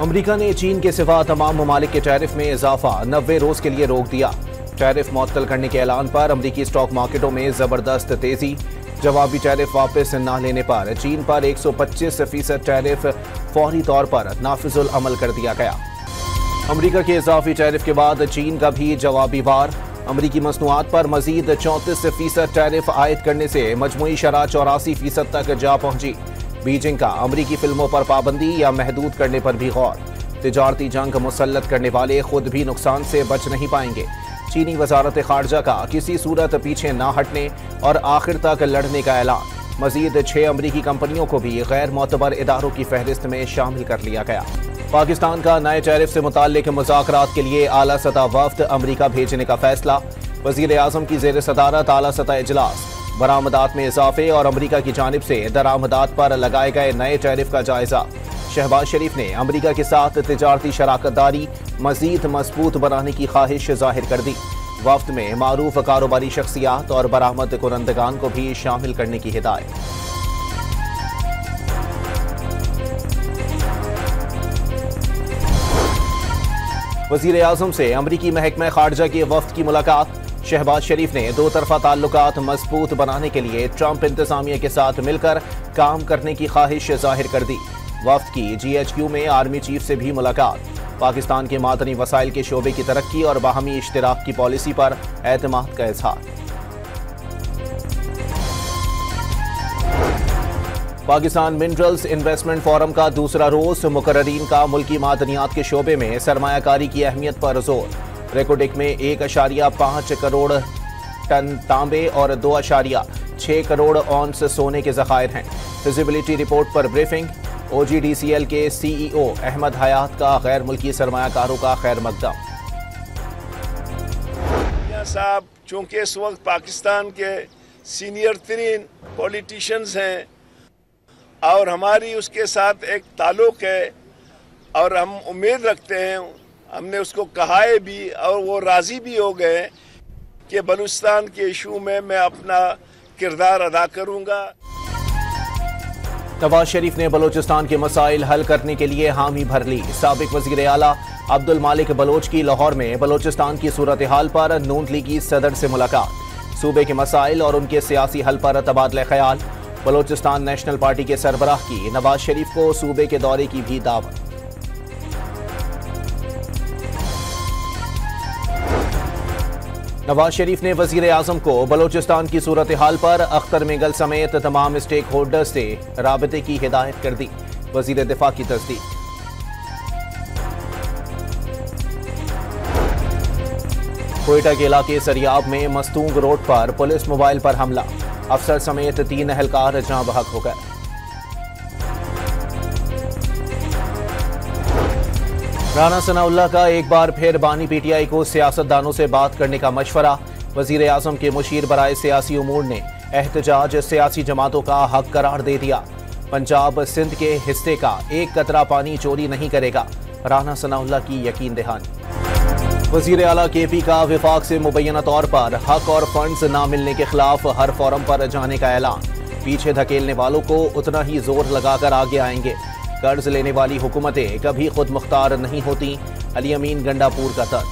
अमरीका ने चीन के सिवा तमाम ममालिक के टैरिफ में इजाफा 90 रोज के लिए रोक दिया। टैरिफ मुअत्तल करने के ऐलान पर अमरीकी स्टॉक मार्केटों में जबरदस्त तेजी। जवाबी टैरिफ वापस न लेने पर चीन पर 125% टैरिफ फौरी तौर पर नाफिजुल अमल कर दिया गया। अमरीका के इजाफी टैरिफ के बाद चीन का भी जवाबी वार। अमरीकी मसनूआत पर मजीद 34% टैरिफ आयद करने से मजमूई शरह 84% तक जा पहुंची। बीजिंग का अमरीकी फिल्मों पर पाबंदी या महदूद करने पर भी गौर। तिजारती जंग मुसल्लत करने वाले खुद भी नुकसान से बच नहीं पाएंगे। चीनी वजारत खारजा का किसी सूरत पीछे ना हटने और आखिर तक लड़ने का ऐलान। मजीद 6 अमरीकी कंपनियों को भी गैर मोतबर इदारों की फहरिस्त में शामिल कर लिया गया। पाकिस्तान का नए टैरिफ से मुताल्लिक मुज़ाकरात के लिए आला सतह वफ्द अमरीका भेजने का फैसला। वज़ीर आज़म की ज़ेर सदारत आला सतह इजलास। बरामदात में इजाफे और अमरीका की जानिब से दरामदात पर लगाए गए नए टैरिफ का जायजा। शहबाज शरीफ ने अमरीका के साथ तिजारती शराकतदारी मजीद मजबूत बनाने की ख्वाहिश जाहिर कर दी। वफ्द में मारूफ कारोबारी शख्सियात और बरामद कुरंदगान को भी शामिल करने की हिदायत। वज़ीर आज़म से अमरीकी महकमा खारजा के वफ्द की मुलाकात। शहबाज शरीफ ने दो तरफा ताल्लुकात मजबूत बनाने के लिए ट्रंप इंतजामिया के साथ मिलकर काम करने की ख्वाहिश जाहिर कर दी। वफ्द की GHQ में आर्मी चीफ से भी मुलाकात। पाकिस्तान के मादनी वसाइल के शोबे की तरक्की और बाहमी इश्तिराक की पॉलिसी पर एतमाद का इजहार। पाकिस्तान मिनरल्स इन्वेस्टमेंट फोरम का दूसरा रोज मुकर्ररीन का मुल्की मादनियात के शोबे में सरमायाकारी की अहमियत पर जोर। रेकोडिक में 1.5 करोड़ टन तांबे और 2.6 करोड़ औंस सोने के जखायर हैं। फिजिबिलिटी रिपोर्ट पर ब्रीफिंग। OGDCL के CEO अहमद हयात का गैर मुल्की सरमायाकारों का खैर मकदम। साहब चूँकि इस वक्त पाकिस्तान के सीनियर तरीन पॉलिटिशियंस हैं और हमारी उसके साथ एक ताल्लुक है और हम उम्मीद रखते हैं, हमने उसको कहा है भी और वो राज़ी भी हो गए कि बलूचिस्तान के इशू में मैं अपना किरदार अदा करूँगा। नवाज शरीफ ने बलूचिस्तान के मसाइल हल करने के लिए हामी भर ली। साबिक वज़ीर आला अब्दुल मालिक बलोच की लाहौर में बलूचिस्तान की सूरत हाल पर नून लीगी सदर से मुलाकात। सूबे के मसाइल और उनके सियासी हल पर तबादला ख्याल। बलूचिस्तान नेशनल पार्टी के सरबराह की नवाज शरीफ को सूबे के दौरे की भी दावत। नवाज शरीफ ने वजीर आजम को बलूचिस्तान की सूरत हाल पर अख्तर मिगल समेत तमाम स्टेक होल्डर्स से राबते की हिदायत कर दी। वजीर दिफा की तस्दीक। कोयटा के इलाके सरियाब में मस्तूंग रोड पर पुलिस मोबाइल पर हमला। अफसर समेत 3 अहलकार जाँ बहक हो गए। राना सनाउल्लाह का एक बार फिर बानी PTI को सियासतदानों से बात करने का मशवरा। वजीर आजम के मुशीर बराए सियासी उमूर ने एहतजाज सियासी जमातों का हक करार दे दिया। पंजाब सिंध के हिस्से का एक कतरा पानी चोरी नहीं करेगा, राना सनाउल्लाह की यकीन दहानी। वजीर आला KP का विफाक से मुबैना तौर पर हक और फंड्स ना मिलने के खिलाफ हर फोरम पर जाने का ऐलान। पीछे धकेलने वालों को उतना ही जोर लगाकर आगे आएंगे। कर्ज लेने वाली हुकूमतें कभी खुद मुख्तार नहीं होती, अली अमीन गंडापुर का तर्ज।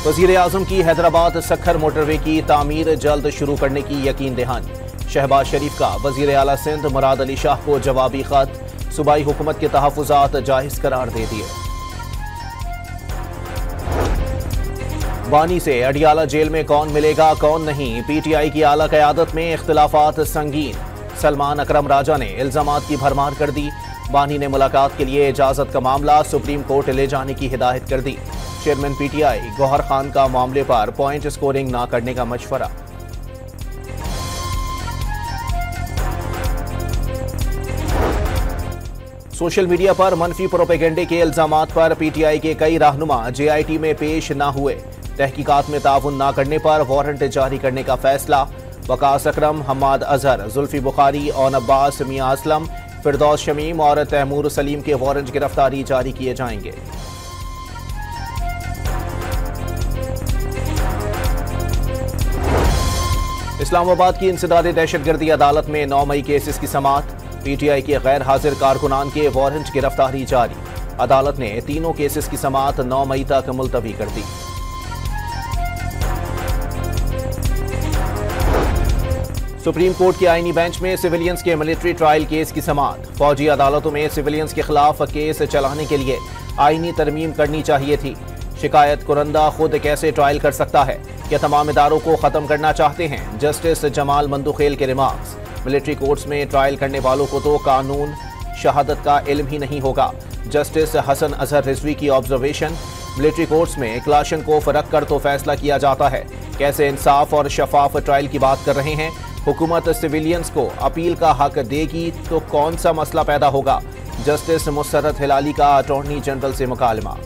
वजीर आजम की हैदराबाद सखर मोटरवे की तामीर जल्द शुरू करने की यकीन दहानी। शहबाज शरीफ का वजीर आला सिंध मुराद अली शाह को जवाबी खत। सूबाई हुकूमत के तहफ़्फ़ुज़ात जायज करार दे दिए। बानी से अडियाला जेल में कौन मिलेगा कौन नहीं, PTI की आला क़यादत में इख्तिलाफात संगीन। सलमान अकरम राजा ने इल्ज़ामात की भरमार कर दी। बानी ने मुलाकात के लिए इजाज़त का मामला सुप्रीम कोर्ट ले जाने की हिदायत कर दी। चेयरमैन PTI गौहर खान का मामले पर पॉइंट स्कोरिंग ना करने का मशवरा। सोशल मीडिया पर मनफी प्रोपेगेंडे के इल्जामात पर PTI के कई रहनुमा JIT में पेश न हुए। तहकीकात में ताउन न करने पर वारंट जारी करने का फैसला। वकास अकरम, हम्माद अजहर, जुल्फी बुखारी, ओन अब्बास, मियां असलम, फिरदौस शमीम और तैमूर सलीम के वारंट गिरफ्तारी जारी किए जाएंगे। इस्लामाबाद की इंसदादी दहशतगर्दी अदालत में 9 मई केसेस की समाअत। पीटीआई के गैर हाजिर कारकुनान के वारंट गिरफ्तारी जारी। अदालत ने तीनों केसेस की समाअत 9 मई तक मुलतवी कर दी। सुप्रीम कोर्ट के आईनी बेंच में सिविलियंस के मिलिट्री ट्रायल केस की समाअत। फौजी अदालतों में सिविलियंस के खिलाफ केस चलाने के लिए आईनी तरमीम करनी चाहिए थी। शिकायत कुरंदा खुद कैसे ट्रायल कर सकता है? क्या तमाम इदारों को खत्म करना चाहते हैं? जस्टिस जमाल मंदुखेल के रिमार्क्स। मिलिट्री कोर्ट्स में ट्रायल करने वालों को तो कानून शहादत का इल्म ही नहीं होगा। जस्टिस हसन अजहर रिजवी की ऑब्जर्वेशन। मिलिट्री कोर्ट्स में क्लाशन-कोफ रख कर तो फैसला किया जाता है। कैसे इंसाफ और शफाफ ट्रायल की बात कर रहे हैं? हुकूमत सिविलियंस को अपील का हक देगी तो कौन सा मसला पैदा होगा? जस्टिस मुसर्रत हिलाली का अटॉर्नी जनरल से मुकालमा।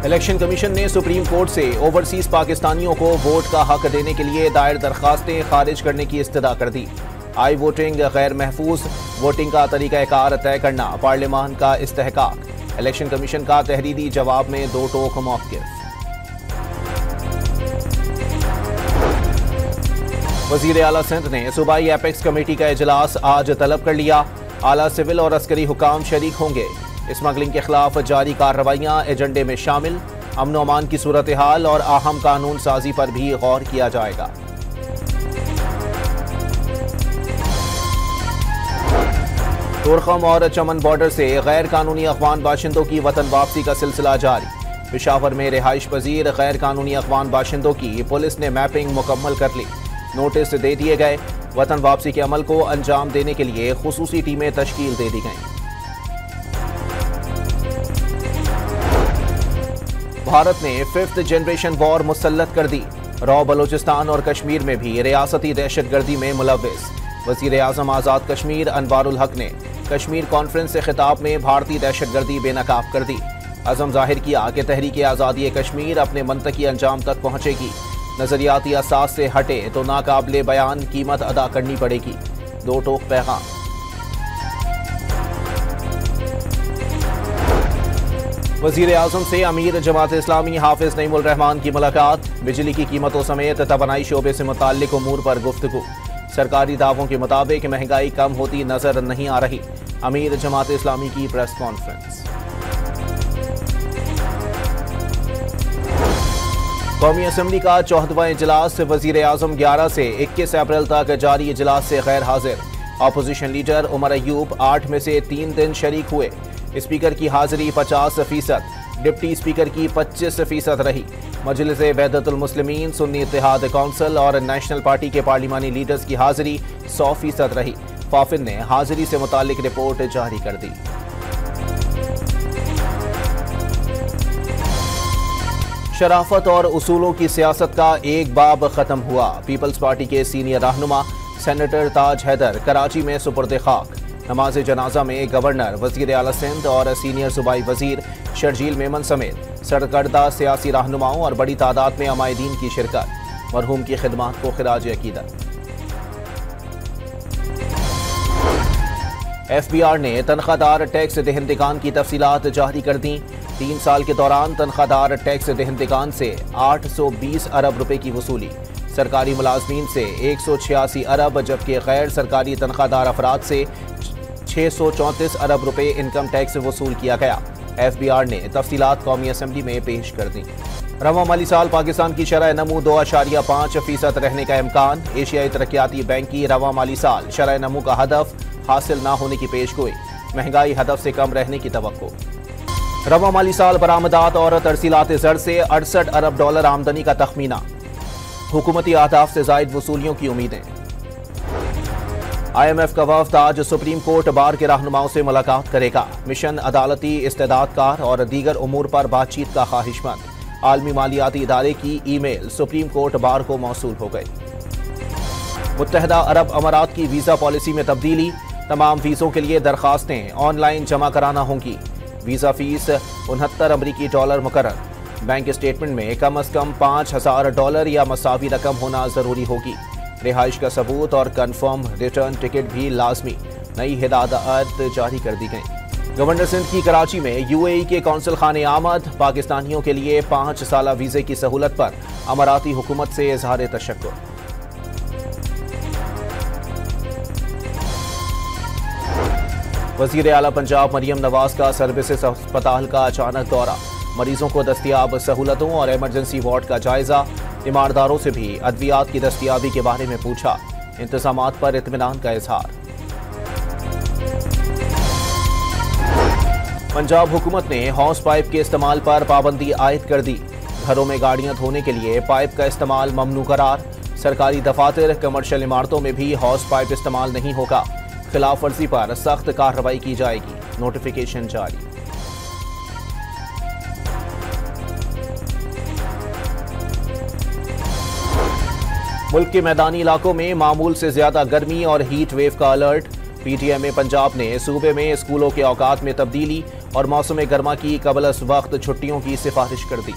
इलेक्शन कमीशन ने सुप्रीम कोर्ट से ओवरसीज पाकिस्तानियों को वोट का हक देने के लिए दायर दरखास्तें खारिज करने की इस्तदा कर दी। आई वोटिंग गैर महफूज, वोटिंग का तरीक़ाकार तय करना पार्लियामान का इस्तेहकाक। इलेक्शन कमीशन का तहरीरी जवाब में दो टोक मौक़िफ़। वज़ीर आला सिंध ने सूबाई एपेक्स कमेटी का इजलास आज तलब कर लिया। आला सिविल और अस्करी हुकाम शरीक होंगे। स्मगलिंग के खिलाफ जारी कार्रवाइयां एजेंडे में शामिल। अमन अमान की सूरत हाल और अहम कानून साजी पर भी गौर किया जाएगा। तोरखम और चमन बॉर्डर से गैर कानूनी अफगान बाशिंदों की वतन वापसी का सिलसिला जारी। पेशावर में रिहाइश पजीर गैर कानूनी अफगान बाशिंदों की पुलिस ने मैपिंग मुकम्मल कर ली। नोटिस दे दिए गए। वतन वापसी के अमल को अंजाम देने के लिए खुसूसी टीमें तश्कील दे दी गईं। भारत ने 5th जनरेशन वॉर मुसल्लत कर दी। रॉ बलोचिस्तान और कश्मीर में भी रियासती दहशतगर्दी में मुलव्विस। वज़ीर आज़म आज़ाद कश्मीर अनवारुल हक ने कश्मीर कॉन्फ्रेंस से खिताब में भारतीय दहशतगर्दी बेनकाब कर दी। अज़म जाहिर किया कि तहरीक आज़ादी कश्मीर अपने मंतकी अंजाम तक पहुँचेगी। नज़रियाती असास से हटे तो नाकाबिले बयान कीमत अदा करनी पड़ेगी। दो टोक पैगाम। वज़ीर आज़म से अमीर जमात इस्लामी हाफिज नईमुल रहमान की मुलाकात। बिजली की कीमतों समेत तवानाई शोबे से मुताल्लिक उमूर पर गुफ्तगू। सरकारी दावों के मुताबिक महंगाई कम होती नजर नहीं आ रही। अमीर जमात इस्लामी की प्रेस कॉन्फ्रेंस। कौमी असम्बली का 14वां इजलास। वज़ीर आज़म 11 से 21 अप्रैल तक जारी इजलास से गैर हाजिर। अपोजिशन लीडर उमर अयूब 8 में से 3 दिन शरीक हुए। स्पीकर की हाजिरी 50%, डिप्टी स्पीकर की 25% रही। मजलिस वहदतुल मुस्लिमीन, सुन्नी इत्तेहाद कौंसिल और नेशनल पार्टी के पार्लिमानी लीडर्स की हाजिरी 100% रही। फाफिद ने हाजिरी से मुतालिक रिपोर्ट जारी कर दी। शराफत और उसूलों की सियासत का एक बाब खत्म हुआ। पीपल्स पार्टी के सीनियर रहनुमा सेनेटर ताज हैदर कराची में सुपुर्द खाक। नमाज जनाजा में गवर्नर, वज़ीर आला सिंध और सीनियर सूबाई वज़ीर शर्जील मेमन समेत सरकर्दा सियासी रहनुमाओं और बड़ी तादाद में अमायदीन की शिरकत। मरहूम की खिदमात को खिराज अकीदत। FBI ने तनख्वाहदार टैक्स देहंदगान की तफसीलात जारी कर दी। 3 साल के दौरान तनख्वाहदार टैक्स देहंदगान से 820 अरब रुपए की वसूली। सरकारी मुलाजमीन से 186 अरब जबकि गैर सरकारी तनख्वाहदार अफराद से 634 अरब रुपए इनकम टैक्स वसूल किया गया। FBI ने तफसीलात कौमी असम्बली में पेश कर दी। रवा माली साल पाकिस्तान की शरह नमू 2.5% रहने का इम्कान। एशियाई तरक्याती बैंक की रवा माली साल शरह नमू का हदफ हासिल न होने की पेशगोई। महंगाई हदफ से कम रहने की तवक्को। रवा माली साल बरामदात और तरसीलात ज़र से 68 अरब डॉलर आमदनी का तखमीना। हुकूमती अहदाफ से जायद वसूलियों की उम्मीदें। IMF का वफ़द आज सुप्रीम कोर्ट बार के रहनुमाओं से मुलाकात करेगा। मिशन अदालती इस्तेदादकार और दीगर उमूर पर बातचीत का ख्वाहिशमंद। आलमी मालियाती इदारे की ईमेल सुप्रीम कोर्ट बार को मौसूल हो गई। मुत्तहदा अरब अमारात की वीज़ा पॉलिसी में तब्दीली। तमाम वीज़ों के लिए दरखास्तें ऑनलाइन जमा कराना होंगी। वीज़ा फीस 69 अमरीकी डॉलर मुकर्रर। बैंक स्टेटमेंट में कम अज़ कम $5000 या मसावी रकम होना ज़रूरी होगी। रिहाइश का सबूत और कन्फर्म रिटर्न टिकट भी लाजमी। नई हिदायत जारी कर दी गई। गवर्नर सिंध की कराची में यूएई के कौंसल खाने आमद, पाकिस्तानियों के लिए 5 साला वीजे की सहूलत पर अमाराती हुकूमत से इजहार तशक्कुर। वजीर आला पंजाब मरियम नवाज का सर्विसेज अस्पताल का अचानक दौरा, मरीजों को दस्तियाब सहूलतों और इमरजेंसी वार्ड का जायजा, ईमानदारों से भी अद्वियात की दस्तियाबी के बारे में पूछा, इंतजामात पर इत्मीनान का इजहार। पंजाब हुकूमत ने हॉस पाइप के इस्तेमाल पर पाबंदी आयद कर दी, घरों में गाड़ियां धोने के लिए पाइप का इस्तेमाल ममनू करार, सरकारी दफातर कमर्शियल इमारतों में भी हॉस पाइप इस्तेमाल नहीं होगा, खिलाफ वर्जी पर सख्त कार्रवाई की जाएगी, नोटिफिकेशन जारी। मुल्क के मैदानी इलाकों में मामूल से ज्यादा गर्मी और हीट वेव का अलर्ट, पीटीएम पंजाब ने सूबे में स्कूलों के औकात में तब्दीली और मौसम गर्मा की कबल अस वक्त छुट्टियों की सिफारिश कर दी।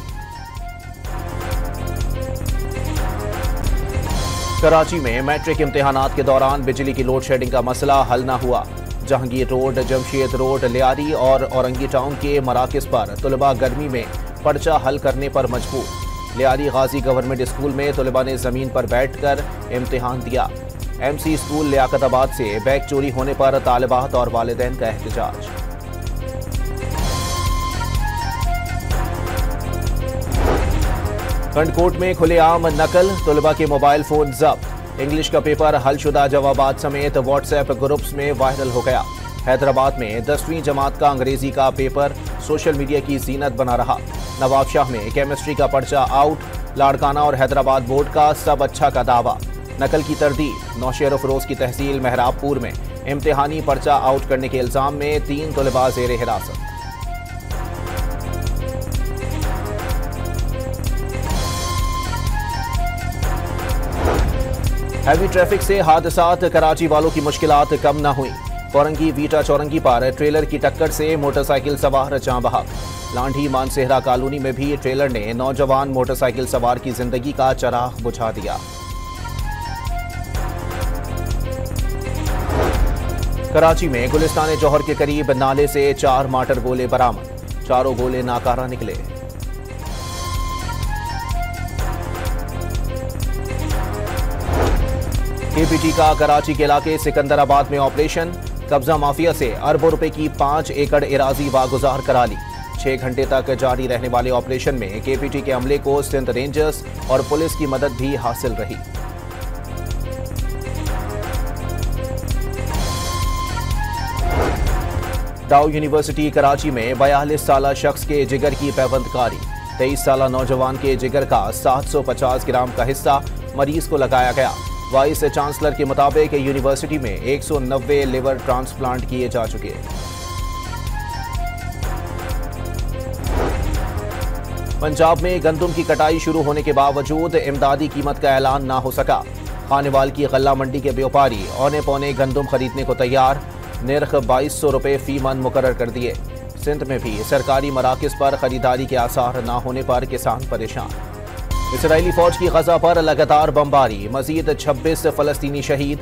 कराची में मैट्रिक इम्तिहानात के दौरान बिजली की लोड शेडिंग का मसला हल न हुआ, जहांगीर रोड, जमशेद रोड, लियारी और औरंगी टाउन के मराकज पर तलबा गर्मी में पर्चा हल करने पर मजबूर। लियारी गाजी गवर्नमेंट स्कूल में तलबा ने जमीन पर बैठकर इम्तिहान दिया। एमसी स्कूल लियाकताबाद से बैग चोरी होने पर तालिबात और वालिदैन का एहतजाज। कंडकोट में खुलेआम नकल, तलबा के मोबाइल फोन जब्त, इंग्लिश का पेपर हलशुदा जवाबात समेत व्हाट्सएप ग्रुप्स में वायरल हो गया। हैदराबाद में 10वीं जमात का अंग्रेजी का पेपर सोशल मीडिया की जीनत बना रहा। नवाबशाह में केमिस्ट्री का पर्चा आउट, लाड़काना और हैदराबाद बोर्ड का सब अच्छा का दावा। नकल की तरदीद, नौशेर फरोज की तहसील मेहराबपुर में इम्तिहानी पर्चा आउट करने के इल्जाम में 3 तलबा जेर हिरासत। हैवी ट्रैफिक से हादसात, कराची वालों की मुश्किलात कम न हुई। कोरंगी वीटा चौरंगी पर ट्रेलर की टक्कर से मोटरसाइकिल सवार जाँ बहक। लांढी मानसेहरा कॉलोनी में भी ट्रेलर ने नौजवान मोटरसाइकिल सवार की जिंदगी का चराग बुझा दिया। कराची में गुलिस्तान जौहर के करीब नाले से 4 मार्टर गोले बरामद, चारों गोले नाकारा निकले। केपीटी का कराची के इलाके सिकंदराबाद में ऑपरेशन, कब्जा माफिया से अरबों रुपए की 5 एकड़ इराजी वागुजार करा ली। 6 घंटे तक जारी रहने वाले ऑपरेशन में केपीटी के अमले को सिंध रेंजर्स और पुलिस की मदद भी हासिल रही। डाउ यूनिवर्सिटी कराची में 42 साला शख्स के जिगर की पैबंदकारी, 23 साला नौजवान के जिगर का 750 ग्राम का हिस्सा मरीज को लगाया गया। वाइस चांसलर के मुताबिक यूनिवर्सिटी में 190 लिवर ट्रांसप्लांट किए जा चुके। पंजाब में गंदम की कटाई शुरू होने के बावजूद इमदादी कीमत का ऐलान ना हो सका। खानेवाल की गल्ला मंडी के व्यापारी औने पौने गंदम खरीदने को तैयार, निर्ख 2200 रुपए फी मन मुकर्रर कर दिए। सिंध में भी सरकारी मराकज पर खरीदारी के आसार न होने पर किसान परेशान। इसराइली फौज की गजा पर लगातार बमबारी, मजीद 26 फलस्तीनी शहीद।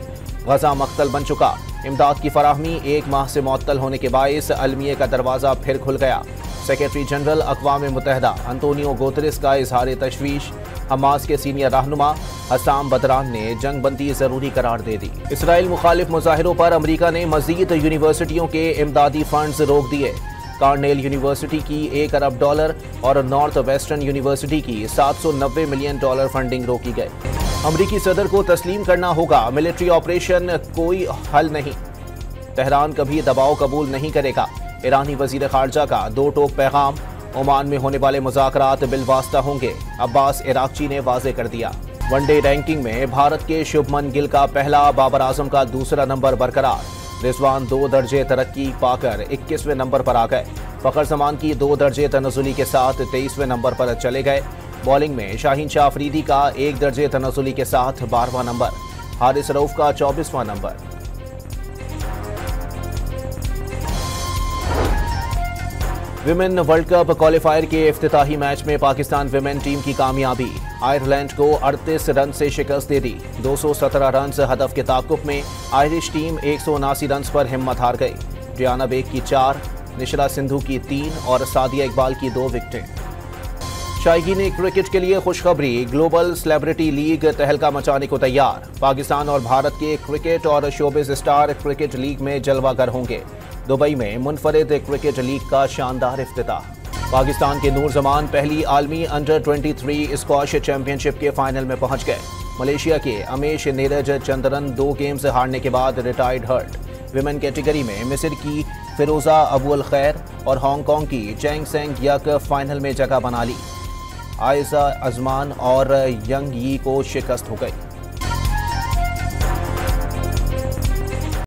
गजा मख्तल बन चुका, इमदाद की फराहमी 1 माह से मुअत्तल होने के बायस अलमिये का दरवाजा फिर खुल गया। सेक्रेटरी जनरल अक़वाम मुत्तहिदा अंतोनियो गुतेरेस का इजहार तशवीश। हमास के सीनियर रहनुमा हसाम बदरान ने जंग बंदी जरूरी करार दे दी। इसराइल मुखालिफ मुजाहिरों पर अमरीका ने मजीद यूनिवर्सिटियों के इमदादी फंड्स रोक दिए। कार्नेल यूनिवर्सिटी की $1 अरब और नॉर्थ वेस्टर्न यूनिवर्सिटी की $790 मिलियन फंडिंग रोकी गई। अमरीकी सदर को तस्लीम करना होगा, मिलिट्री ऑपरेशन कोई हल नहीं। तेहरान कभी दबाव कबूल नहीं करेगा। ईरानी वजीर खारजा का 2 टोक पैगाम। ओमान में होने वाले मुज़ाकरात बिलवास्ता होंगे, अब्बास इराक़ची ने वाज़े कर दिया। वनडे रैंकिंग में भारत के शुभमन गिल का पहला, बाबर आजम का दूसरा नंबर बरकरार। रिजवान 2 दर्जे तरक्की पाकर 21वें नंबर पर आ गए। फखर जमान की 2 दर्जे तनज़ुली के साथ 23वें नंबर पर चले गए। बॉलिंग में शाहीन शाह अफरीदी का 1 दर्जे तनज़ुली के साथ 12वां नंबर, हारिस रऊफ का 24वां number. Women world cup qualifier के इफ्तिताही मैच में पाकिस्तान विमेन टीम की कामयाबी। आयरलैंड को 38 रन से शिकस्त दे दी। 217 रन हदफ के ताकुब में आयरिश टीम 179 रन पर हिम्मत हार गई। रियाना बेग की 4, निशला सिंधु की 3 और सादिया इकबाल की 2 विकेटें। शायकीन क्रिकेट के लिए खुशखबरी, ग्लोबल सेलिब्रिटी लीग तहलका मचाने को तैयार। पाकिस्तान और भारत के क्रिकेट और शोबिज स्टार क्रिकेट लीग में जलवागर होंगे। दुबई में मुनफरिद क्रिकेट लीग का शानदार इफ्तिताह। पाकिस्तान के नूर जमान पहली आलमी अंडर 23 स्क्वाश चैंपियनशिप के फाइनल में पहुंच गए। मलेशिया के अमेश नीरज चंद्रन 2 गेम्स हारने के बाद रिटायर्ड हर्ट। विमेन कैटेगरी में मिस्र की फिरोजा अबुल खैर और हांगकांग की चेंग सेंग यक फाइनल में जगह बना ली। आयजा अजमान और यंग यी को शिकस्त हो गई।